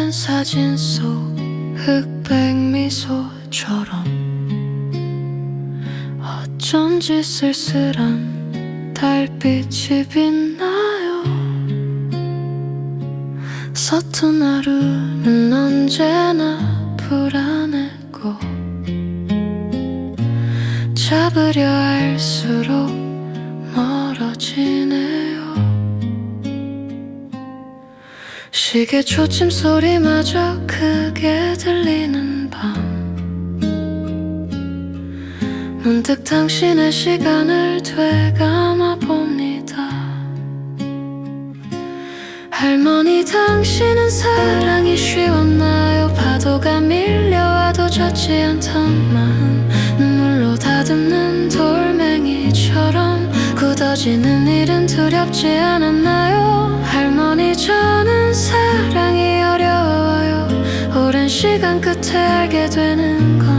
된 사진 속 흑백 미소처럼 어쩐지 쓸쓸한 달빛이 빛나요. 서툰 하루는 언제나 불안했고 잡으려 할수록 멀어지네요. 시계 초침 소리마저 크게 들리는 밤 문득 당신의 시간을 되감아 봅니다. 할머니 당신은 사랑이 쉬웠나요? 파도가 밀려와도 젖지 않던 마음 눈물로 다듬는 돌멩이처럼 굳어지는 일은 두렵지 않았나요? 할머니 저는 사랑이 어려워요. 오랜 시간 끝에 알게 되는 건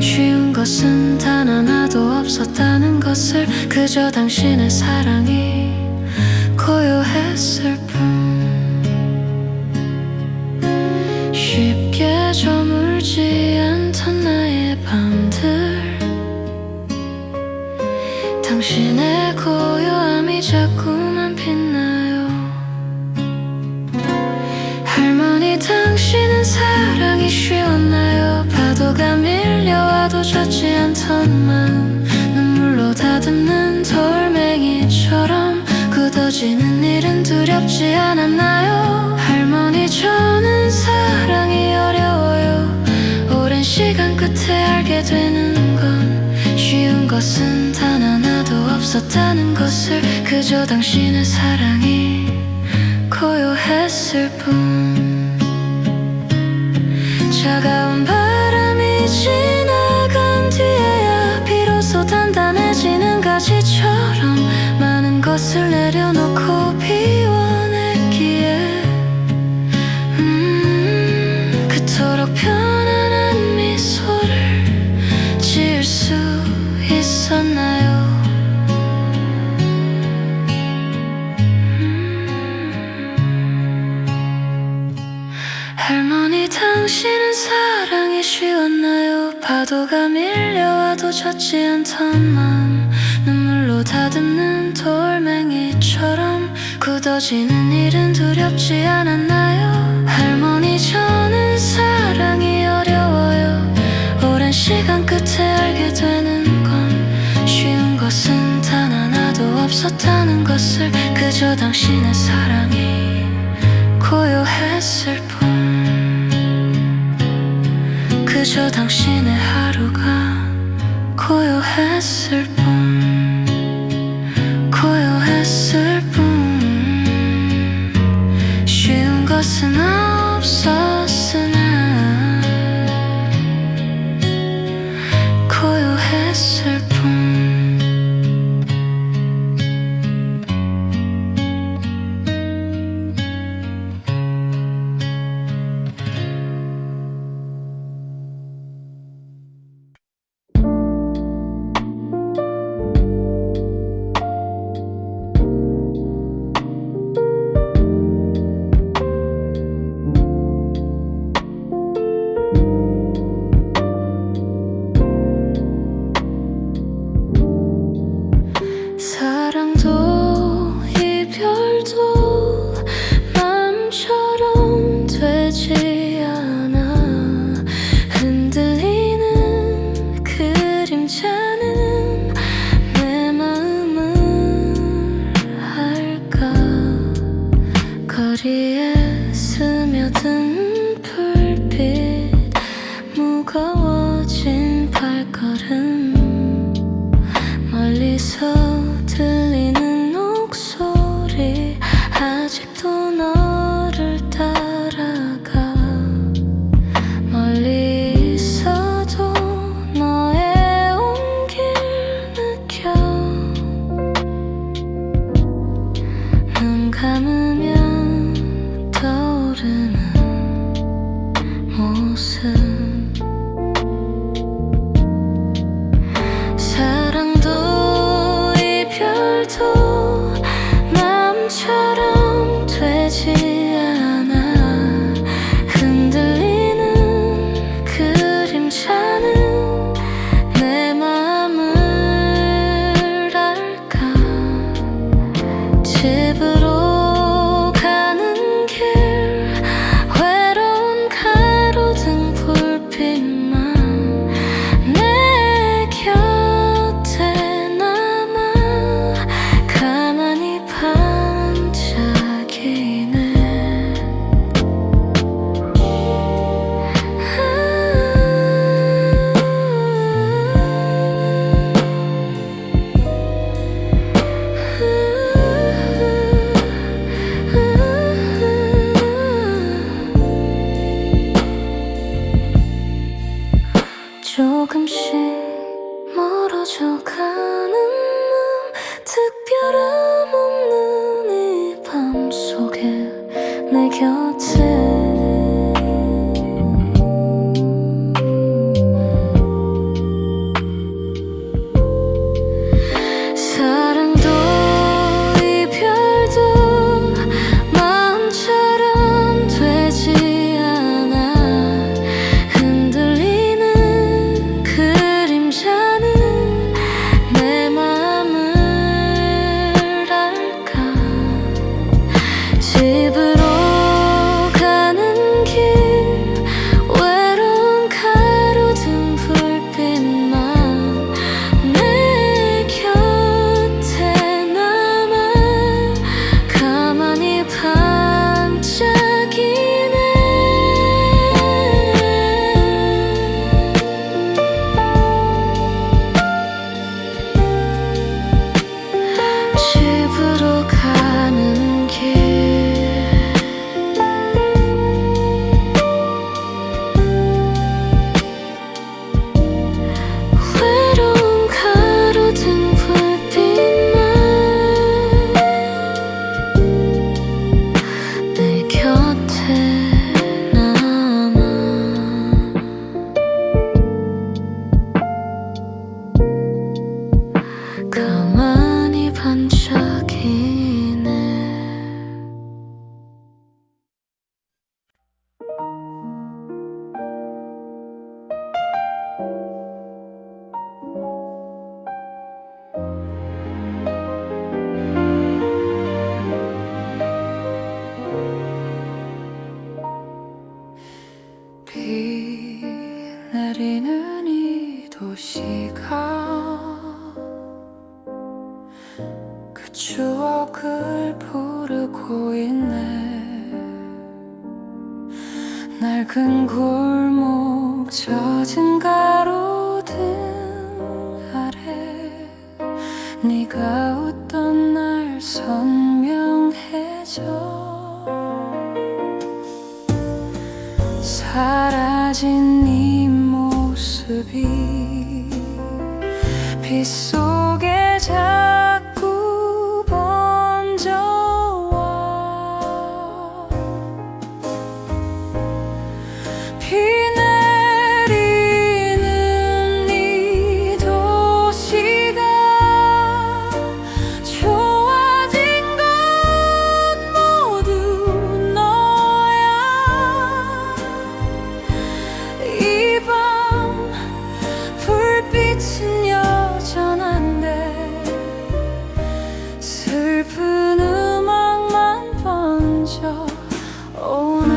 쉬운 것은 단 하나도 없었다는 것을 그저 당신의 사랑이 고요했을 뿐 쉽게 저물지 않던 나의 밤들 당신의 고요함이 자꾸만 빛나요. 할머니 당신은 사랑이 쉬웠나요? 파도가 밀려와도 젖지 않던 마음 눈물로 다듬는 돌멩이처럼 굳어지는 일은 두렵지 않았나요? 할머니 저는 사랑이 어려워요. 오랜 시간 끝에 알게 되는 건 쉬운 것은 단 하나도 없었다는 것을 그저 당신의 사랑이 고요했을 뿐 차가운 바람이 지나간 뒤에야 비로소 단단해지는 가지처럼 많은 것을 내려놓고 비워냈기에 그토록 편안한 미소를 지을 수 있었나요? 할머니 당신은 사랑이 쉬웠나요? 파도가 밀려와도 젖지 않던 마음 눈물로 다듬는 돌멩이처럼 굳어지는 일은 두렵지 않았나요? 할머니 저는 사랑이 어려워요. 오랜 시간 끝에 알게 되는 건 쉬운 것은 단 하나도 없었다는 것을 그저 당신의 사랑이 고요했을 뿐 그저 당신의 하루가 고요했을 뿐 고요했을 뿐 쉬운 것은 없었으나 고요했을 뿐 사랑도 이별도 마음처럼 되지 않아 흔들리는 그림자는 내 마음을 알까 거리에 스며든 불빛 무거워진 발걸음 멀리서 들리는 목소리 아직도 너를 따라가 멀리 있어도 너의 온길 느껴 눈 감으면 떠오르는 모습 마음처럼 되지 않아 조금씩 멀어져 가는 특별함 없는 이 밤 속에 내 곁에 사랑도 이별도 마음처럼 되지 않아 흔들리는 그림자는 내 마음을 알까 집으로 가는 길 외로운 가로등 불빛만 내 곁에 남아 가만히 반짝이네 집으로 가는 길 외로운 가로등 불빛만 내 곁에 남아 가만히 반짝이네 비 내리는 이 도시가 그 추억을 부르고 있네 낡은 골목 젖은 가로등 아래 네가 웃던 날 선명해져 사라진 네 모습이 빗속에 자꾸 번져와 비 내리는 이 도시가 좋아진 건 모두 너야 이 밤 불빛은 여전한데 슬픈 음악만 번져 오네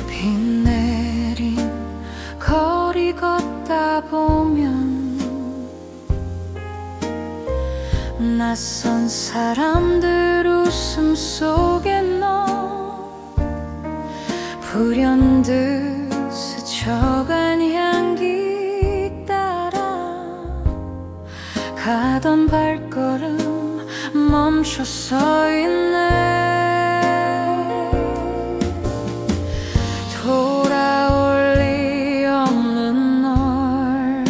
비 내린 거리 걷다 보면 낯선 사람들 웃음 속에 너 불현듯 스쳐간 향기 따라 가던 발걸음 멈춰 서 있네 돌아올 리 없는 널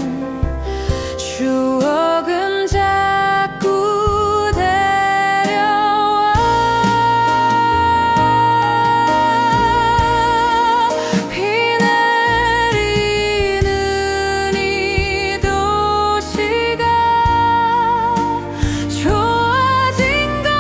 추억은 자꾸 데려와 비 내리는 이 도시가 좋아진 건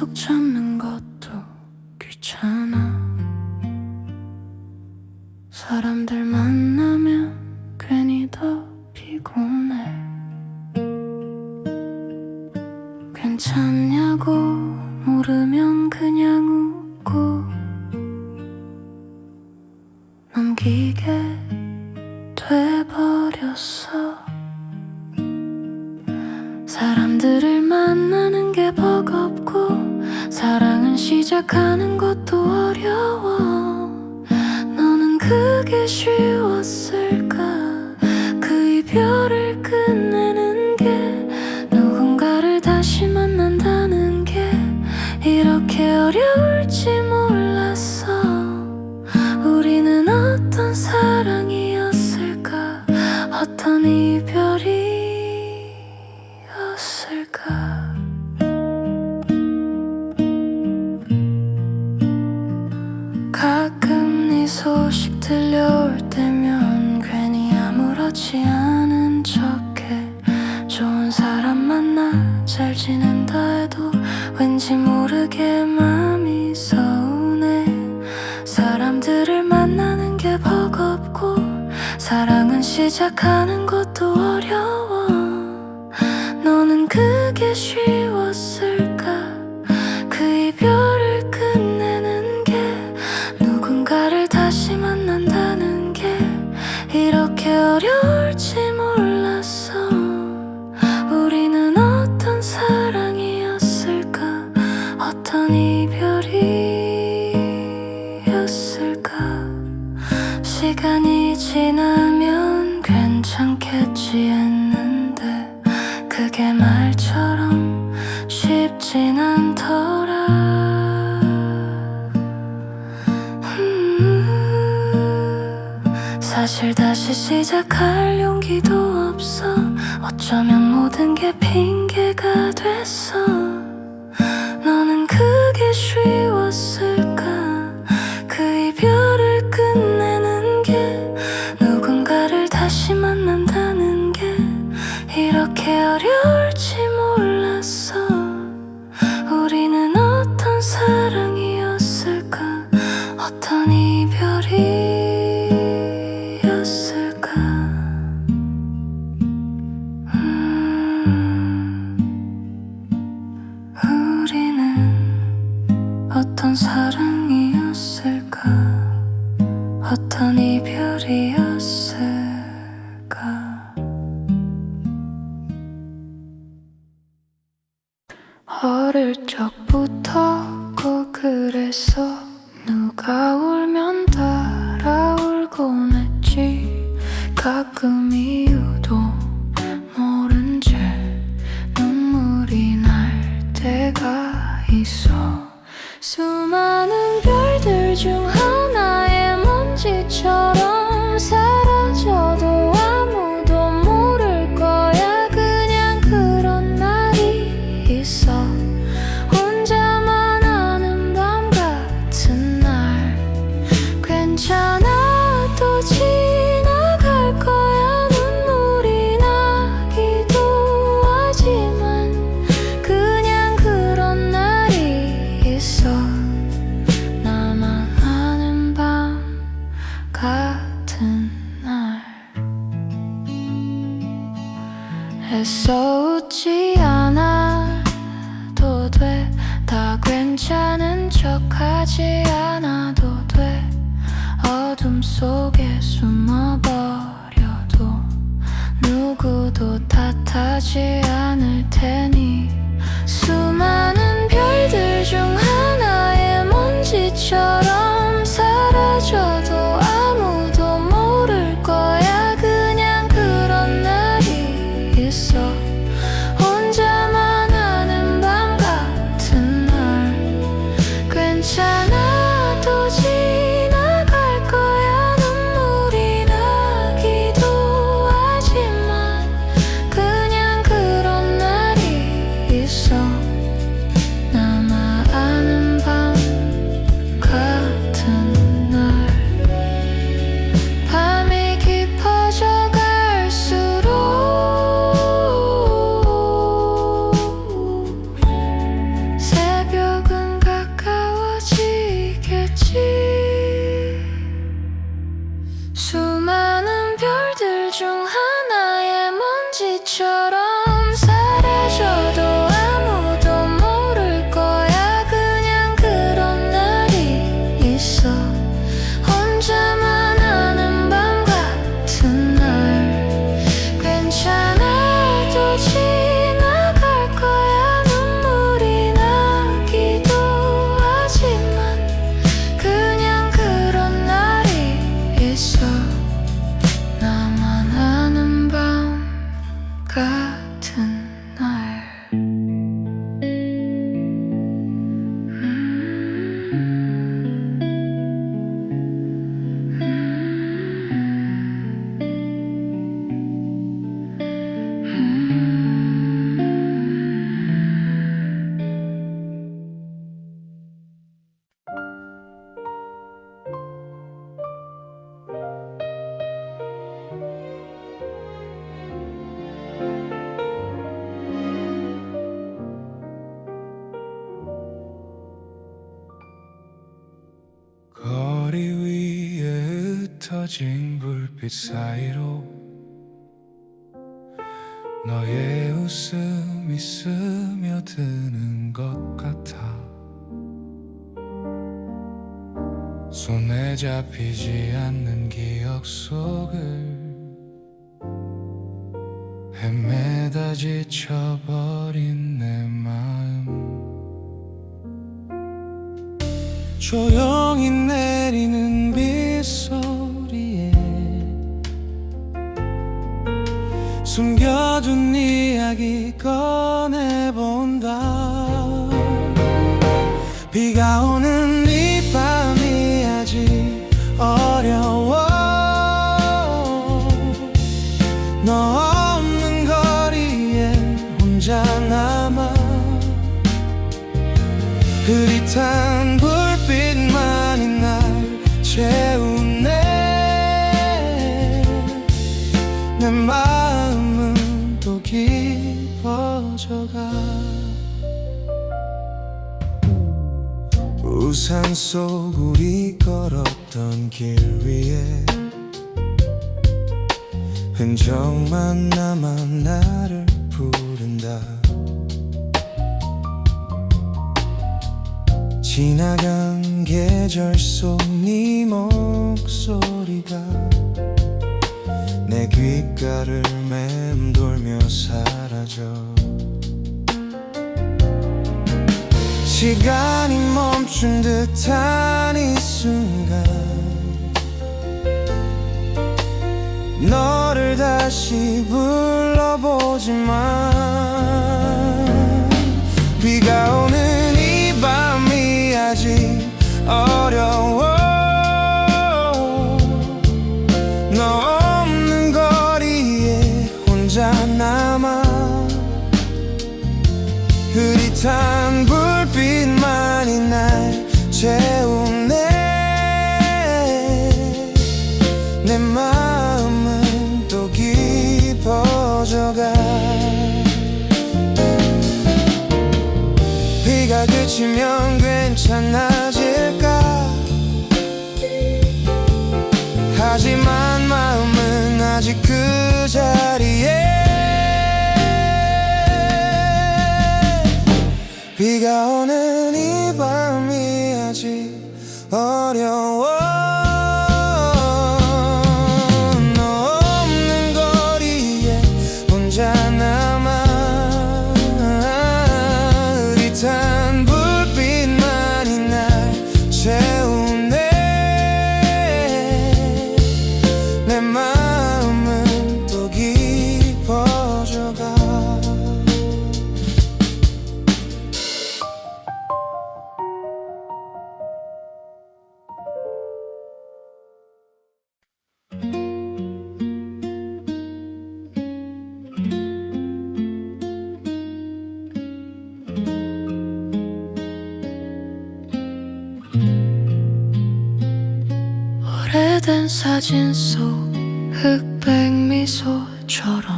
약속 잡는 것도 귀찮아. 사람들 만나면 괜히 더 피곤해. 괜찮냐고 물으면 그냥 웃고 넘기게 돼버렸어. 사람들을 만나는 게 버겁고 사랑은 시작하는 것도 어려워. 너는 그게 쉬웠을까? 그 이별을 끝내는 게, 누군가를 다시 만난다는 게 이렇게 어려울지 몰랐어. 우리는 어떤 사랑이었을까? 어떤 이별이었을까? 가끔 네 소식 들려올 때면 괜히 아무렇지 않은 척해. 좋은 사람 만나 잘 지낸다 해도 왠지 모르게 마음이 서운해. 사람들을 만나는 게 버겁고 사랑은 시작하는 것도 어려워. 너는 그게 쉬웠을까? 그 이별을 끝내는 게, 누군가를 다시 만난다는 게 이렇게 어려울지 몰랐어. 우리는 어떤 사랑이었을까? 어떤 이별이었을까? 시간이 지나면 괜찮겠지 했는데 그게 말처럼 쉽진 않더라. 사실 다시 시작할 용기도 없어. 어쩌면 모든 게 핑계가 됐어. 너는 그게 쉬웠을까? 그 이별을 끝내는 게, 누군가를 다시 만난다는 게 이렇게 어려울지 몰랐어. 우리는 어떤 사랑이었을까? 어떤 이별이었을까? 우리는 어떤 사랑이었을까? 어떤 이별이었을까? 어릴 적부터 꼭 그랬어. 누가 울면 따라 울곤 했지. 가끔 이유도 모른 채 눈물이 날 때가 있어. 수많은 별들 중 하나의 먼지처럼 사라져도 아무도 모를 거야. 그냥 그런 날이 있어. 혼자만 아는 밤 같은 날. 괜찮아, 또 지나갈 거야. 눈물이 나기도 하지만 그냥 그런 날이 있어. 나만 아는 밤 같은 날. 애써 웃지 않아도 돼. 다 괜찮은 척하지 않아도 돼. 어둠 속에 숨어버려도 누구도 탓하지 않을 테니. 수많은 별들 중 하나의 먼지처럼 사라져도 아무도 모를 거야. 그냥 그런 날이 있어. 혼자만 아는 밤 같은 날. 괜찮아, 또 지나갈 거야. 눈물이 나기도 하지만 그냥 그런 날이 있어. 켜진 불빛 사이로 너의 웃음이 스며드는 것 같아. 손에 잡히지 않는 기억 속을 헤매다 지쳐버린 내 마음. 조용히 내리는 빗소리에 숨겨둔 이야기 꺼내본다. 비가 오는 이 밤이 아직 어려워. 너 없는 거리에 혼자 남아 흐릿한 불빛만이 날 채우네. 내 마음은 또 깊어져가. 우산 속 우리 걸었던 길 위에 흔적만 남아 나를 부른다. 지나간 계절 속 네 목소리가 내 귓가를 맴돌며 사라져. 시간이 멈춘 듯한 이 순간 너를 다시 불러보지만 비가 오는 이 밤이 아직 어려워. 너 없는 거리에 혼자 남아 흐릿한 불빛만이 날 채우네. 내 마음은 또 깊어져가. 비가 그치면 괜찮아질까. 하지만 마음은 아직 그 자리에. 비가 오는 이 밤이 아직 어려워. 너 없는 거리에 혼자 남아 흐릿한 불빛만이 날 채우네. 내 마음은 또 깊어져가. 오래된 사진 속 흑백 미소처럼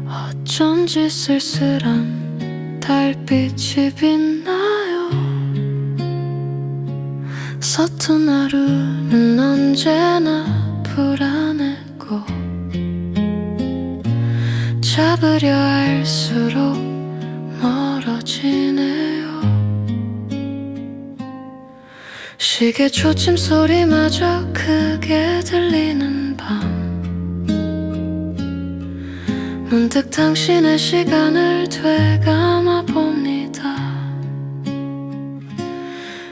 어쩐지 쓸쓸한 달빛이 빛나요. 서툰 하루는 언제나 불안했고 잡으려 할수록 멀어지네요. 시계 초침 소리마저 크게 들리는 밤 문득 당신의 시간을 되감아 봅니다.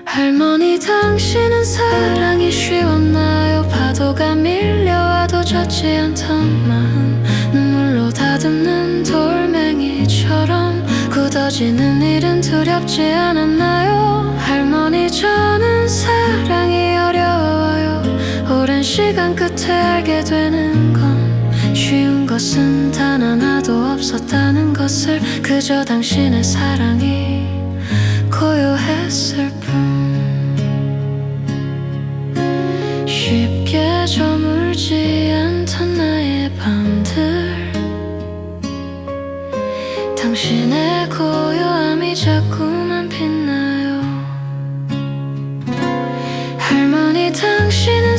할머니 당신은 사랑이 쉬웠나요? 파도가 밀려와도 젖지 않던 마음 눈물로 다듬는 돌멩이처럼 굳어지는 일은 두렵지 않았나요? 할머니 저는 사랑이 어려워요. 오랜 시간 끝에 알게 되는 건 쉬운 것은 단 하나도 없었다는 것을 그저 당신의 사랑이 고요했을 뿐 쉽게 저물지 않던 나의 밤들 당신의 고요함이 자꾸만 빛나요. 할머니 당신은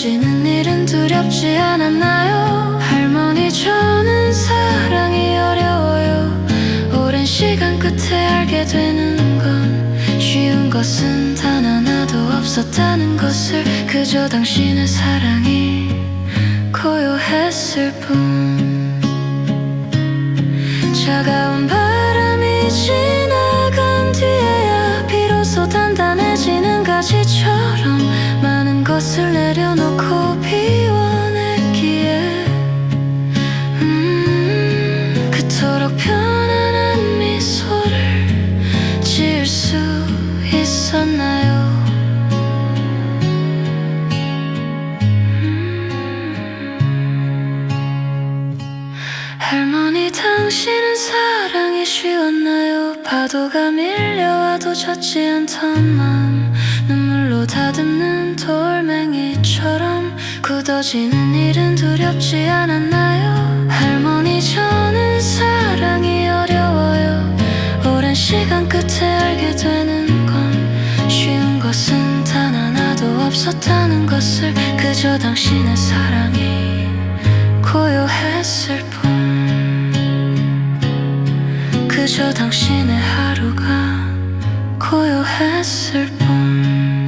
굳어지는 일은 두렵지 않았나요? 할머니 저는 사랑이 어려워요. 오랜 시간 끝에 알게 되는 건 쉬운 것은 단 하나도 없었다는 것을, 그저 당신의 사랑이 고요했을 뿐. 차가운 바람이 지나간 뒤에야 비로소 단단해지는 가지처럼 많은 것을 내려놓고 비워냈기에 그토록 편안한 미소를 지을 수 있었나요? 할머니 당신은 사랑이 쉬웠나요? 파도가 밀려와도 젖지 않던 맘, 눈물로 다듬는 돌멩이처럼 굳어지는 일은 두렵지 않았나요? 할머니 저는 사랑이 어려워요. 오랜 시간 끝에 알게 되는 건 쉬운 것은 단 하나도 없었다는 것을, 그저 당신의 사랑이 고요했을 뿐. 그저 당신의 하루가 고요했을 뿐.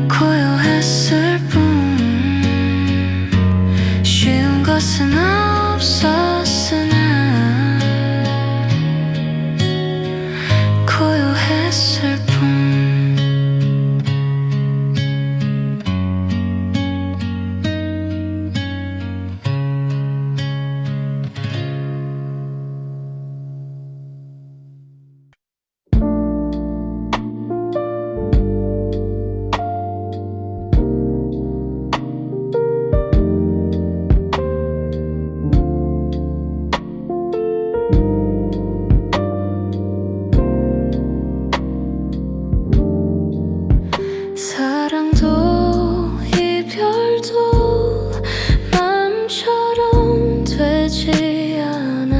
고요했을 뿐. 쉬운 것은 없었으나 고요했을 뿐. 사랑도 이별도 마음처럼 되지 않아.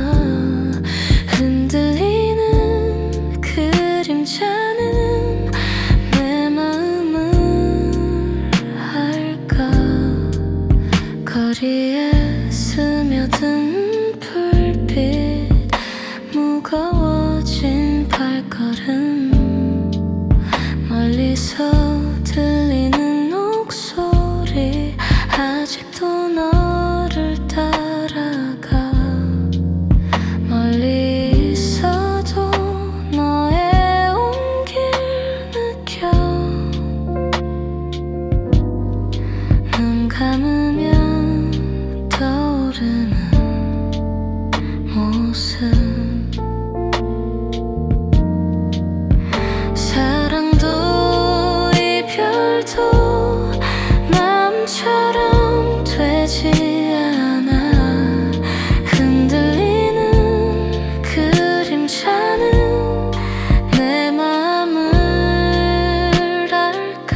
흔들리는 그림자는 내 마음을 알까. 거리에 스며든 불빛, 무거워진 발걸음, 멀리서 들리는 목소리, 아직도 너를 따라가. 멀리 있어도 너의 온길 느껴. 눈 감으면 떠오르는 모습. 사랑도 이별도 마음처럼 되지 않아. 흔들리는 그림자는 내 마음을 알까.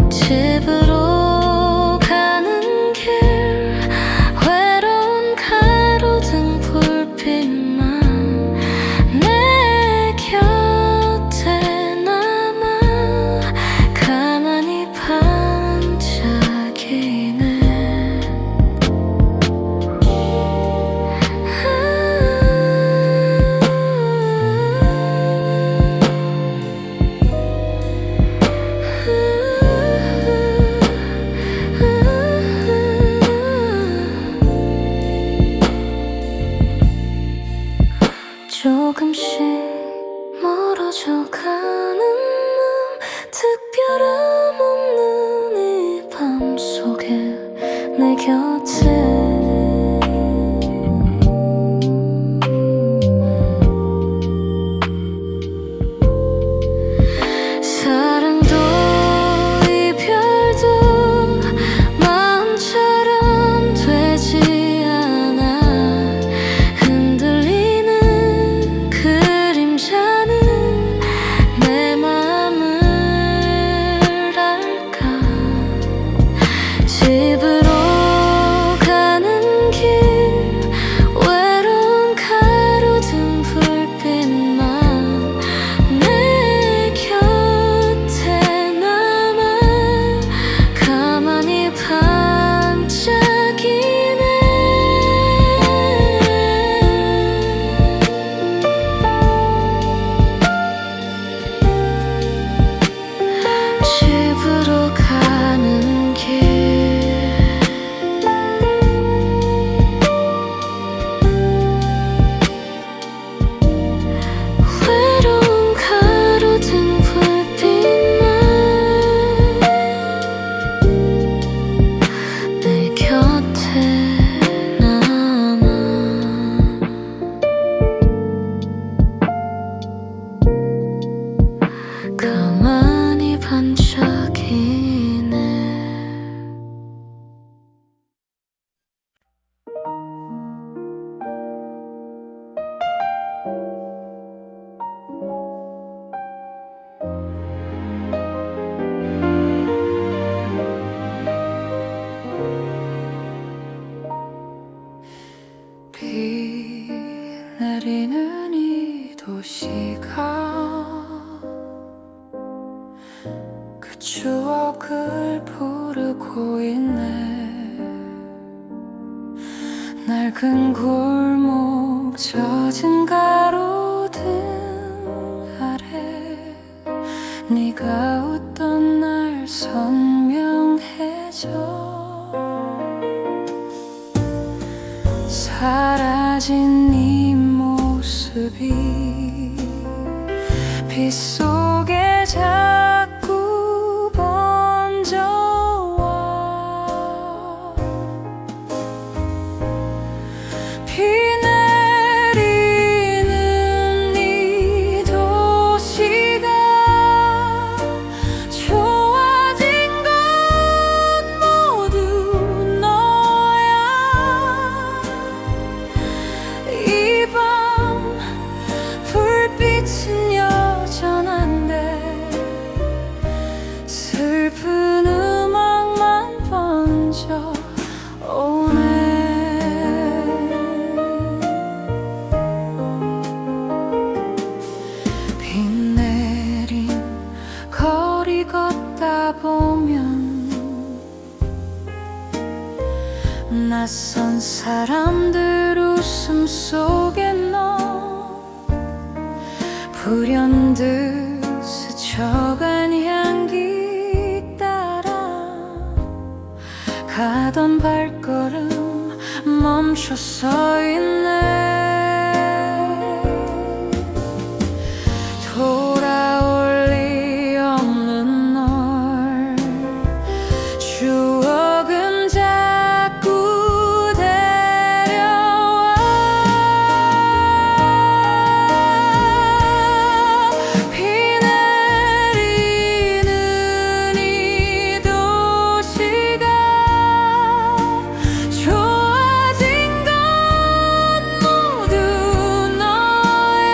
집으로 가는 길, 외로운 가로등 불빛만 내 곁에 남아 가만히 반짝이네. 조금씩 멀어져 가는 마음, 특별함 없는 이 밤 속에 내 곁에. 사랑도 이별도 마음처럼 되지 않아. 흔들리는 그림자는 내 마음을 내리는 이 도시가 그 추억을 부르고 있네. 낡은 골목 젖은 가로등 아래 네가 웃던 날 선명해져. 사라진 네 모습이 빗속에 자꾸 번져와. 비 내리는 이 도시가 좋아진 건 모두 너야. 이 밤 불빛은 여전한데 슬픈 음악만 번져 오네. 비 내린 거리 걷다 보면 낯선 사람들 웃음 속에 너 불현듯 스쳐간 향기 따라 가던 발걸음 멈춰 서 있네. 돌아올 리 없는 널 추억은 자꾸 데려와. 비 내리는 이 도시가 좋아진 건 모두 너야.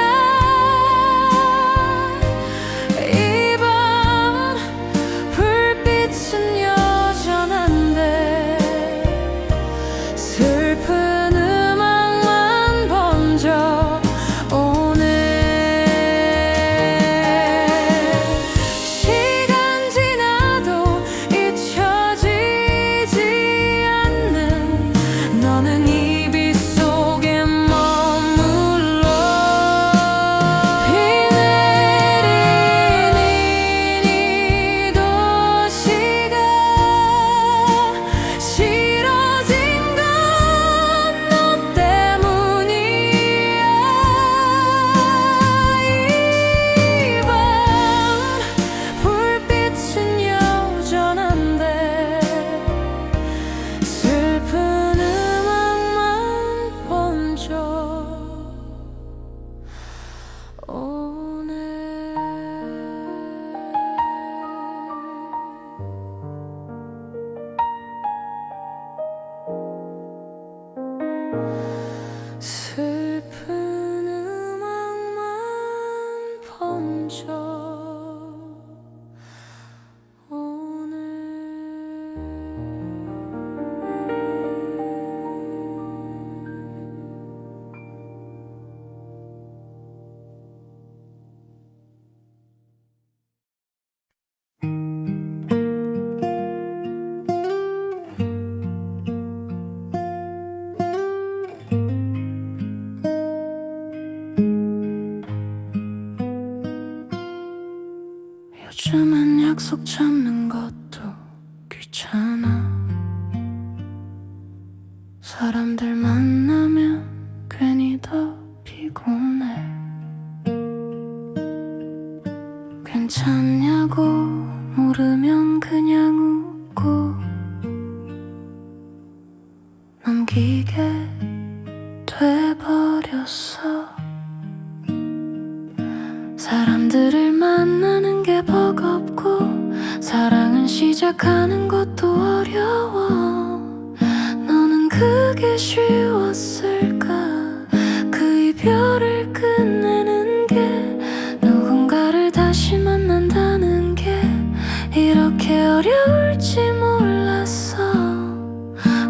이 밤 불빛은 여전한데 슬픈 음악만 번져 오네. 시간 지나도 잊혀지지 않는 너는 이 빛 속에 머물러. 비 내리는 이 도시가 싫어진 건 너 때문이야. 이 밤 불빛은 여전한데 슬픈 음악만 번져 오네. 슬픈 음악만 번져 오네. 요즘은 약속 잡는 것도 귀찮아. 사람들 만나면 괜히 더 피곤해. 괜찮냐고 물으면 그냥 웃고 넘기게 돼버렸어. 사람들을 만나는 게 버겁고 사랑은 시작하는 것도 어려워. 너는 그게 쉬웠을까? 그 이별을 끝내는 게 누군가를 다시 만난다는 게 이렇게 어려울지 몰랐어.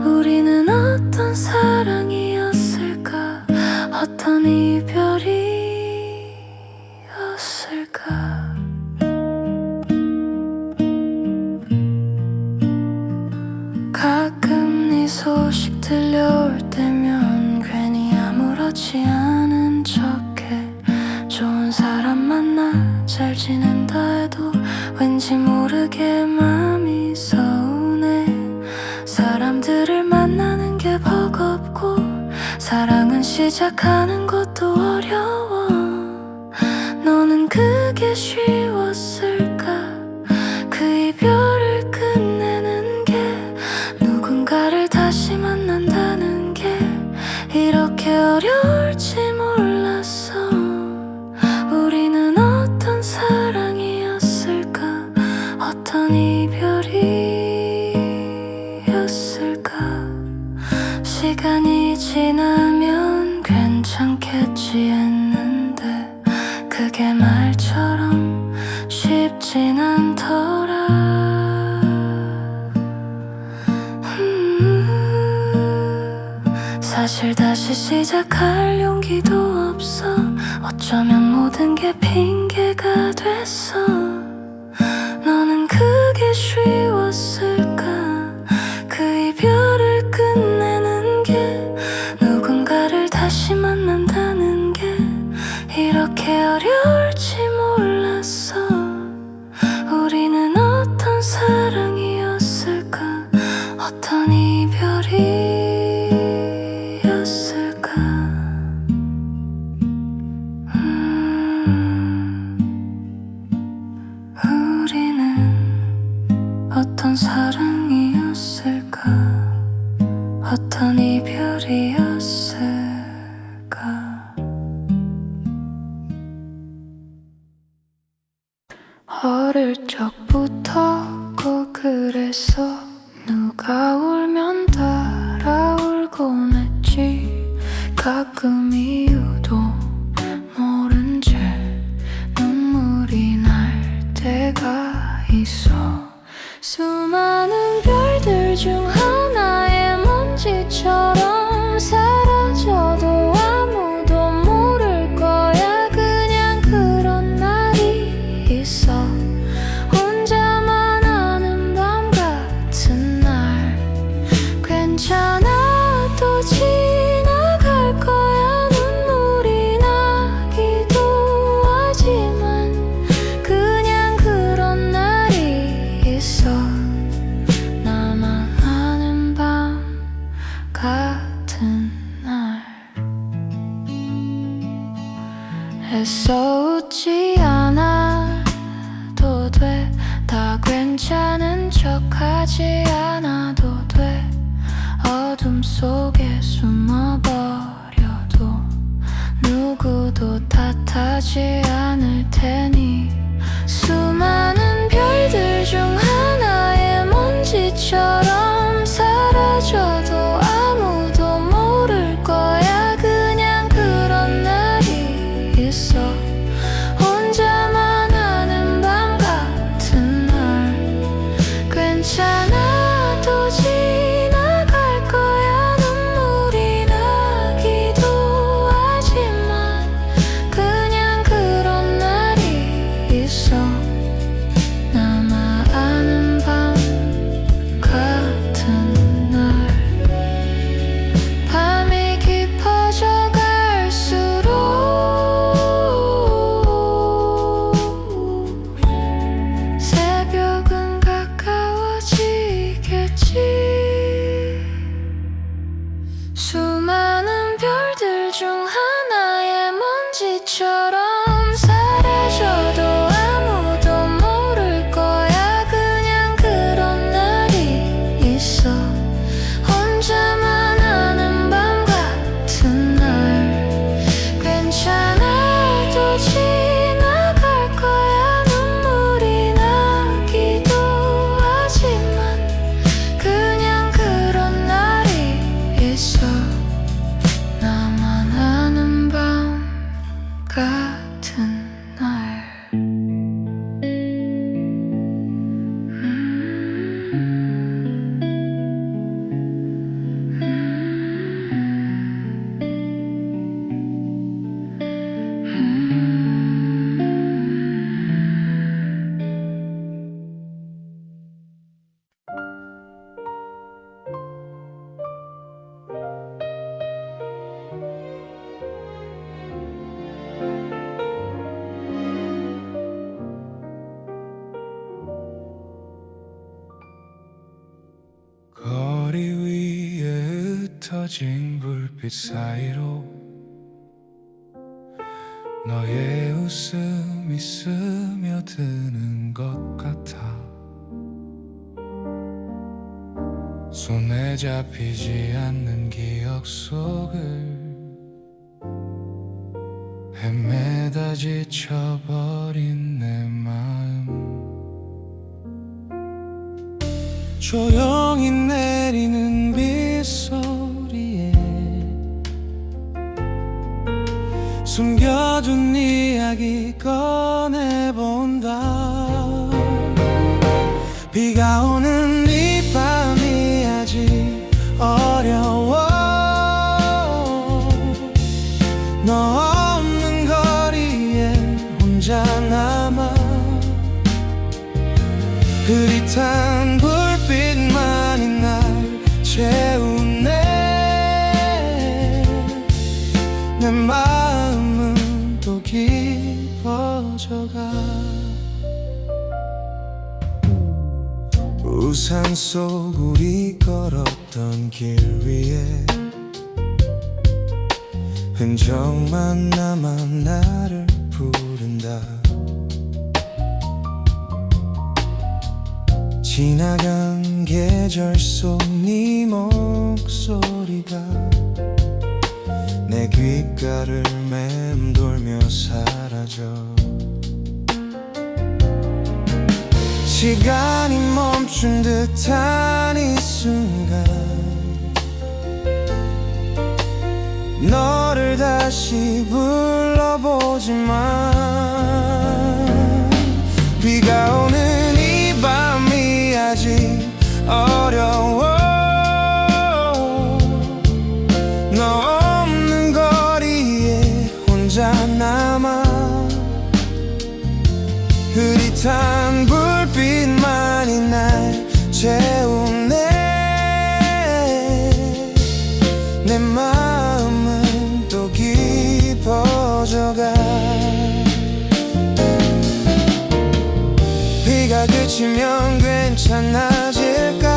우리는 어떤 사랑이었을까? 어떤 이별이었을까? 가끔 네 소식 들려올 때면 괜히 아무렇지 않은 척해. 좋은 사람 만나 잘 지낸다 해도 왠지 모르게 마음이 서운해. 사람들을 만나는 게 버겁고 사랑은 시작하는 것도 어려워. 너는 그게 쉬웠을까? 그 이별을 끝내는 게, 누군가를 다시 만난다는 게 이렇게 어려울지 몰랐어. 우리는 어떤 사랑이었을까? 어떤 이별이었을까? 시간이 지나면 괜찮겠지 했는데 그게 말처럼 쉽진 않더라. 사실 다시 시작할 용기도 없어. 어쩌면 모든 게 핑계가 됐어. 너는 그게 쉬웠을까? 그 이별을 끝내는 게, 누군가를 다시 만난다는 게 이렇게 어려울지 몰랐어. 우리는 어떤 사랑이었을까? 어떤 이별이었을까? 우리는 어떤 사랑이었을까? 어떤 이별이었을까? 어릴 적부터 꼭 그랬어. 누가 울면 따라 울곤 했지. 가끔 이유도 모른 채 눈물이 날 때가 있어. 수많은 별들 중 하나의 먼지처럼 사라져도 아무도 모를 거야. 그냥 그런 날이 있어. 혼자만 아는 밤 같은 날. 괜찮아, 또 지나갈 거야. 눈물이 나기도 하지만 그냥 그런 날이 있어. 나만 아는 밤 같은 날. 애써 웃지 않아도 돼. 다 괜찮은 척하지 않아도 돼. 어둠 속에 숨어버려도 누구도 탓하지 않을 테니. 수많은 별들 중 하나의 먼지처럼 사라져도 아무도 모를 거야. 그냥 그런 날이 있어. 혼자만 아는 밤 같은 날. 괜찮아, 또 지나갈 거야. 눈물이 나기도 하지만 그냥 그런 날이 있어. 나만 아는 밤 같은 날. 밤이 깊어져 갈수록 새벽은 가까워지겠지. 수많은 별들 중 하나의 먼지처럼 사라져도 아무도 모를 거야. 그냥 그런 날이 있어. 혼자만 아는 밤 같은 날. 괜찮아, 또 지나갈 거야. 눈물이 나기도 하지만 그냥 그런 날이 있어. 나만 아는 밤 같은 거리 위에 흩어진 불빛 사이로 너의 웃음이 스며드는 것 같아. 손에 잡히지 않는 기억 속을 헤매다 지쳐버린 내 마음. 조용히 내리는 빗소리에 숨겨둔 이야기 꺼내본다. 비가 오는 이 밤이 아직 어려워. 너 없는 거리에 혼자 남아. 흐릿한 불빛만이 날 채우네. 내 마음은 또 깊어져가. 우산 속 우리 걸었던 길 위에 흔적만 남아 나를 부른다. 지나간 계절 속 네 목소리가 내 귓가를 맴돌며 사라져. 시간이 멈춘 듯한 이 순간 너를 다시 불러보지만 비가 오는 이 밤이 아직 어려워. 너 없는 거리에 혼자 남아. 흐릿한 불빛만이 날 채우네. 내 마음은 또 깊어져가. 비가 그치면 괜찮아질까.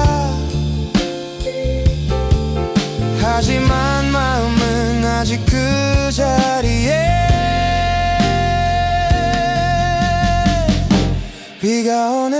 하지만 마음은 아직 그 자리에. 비가 오는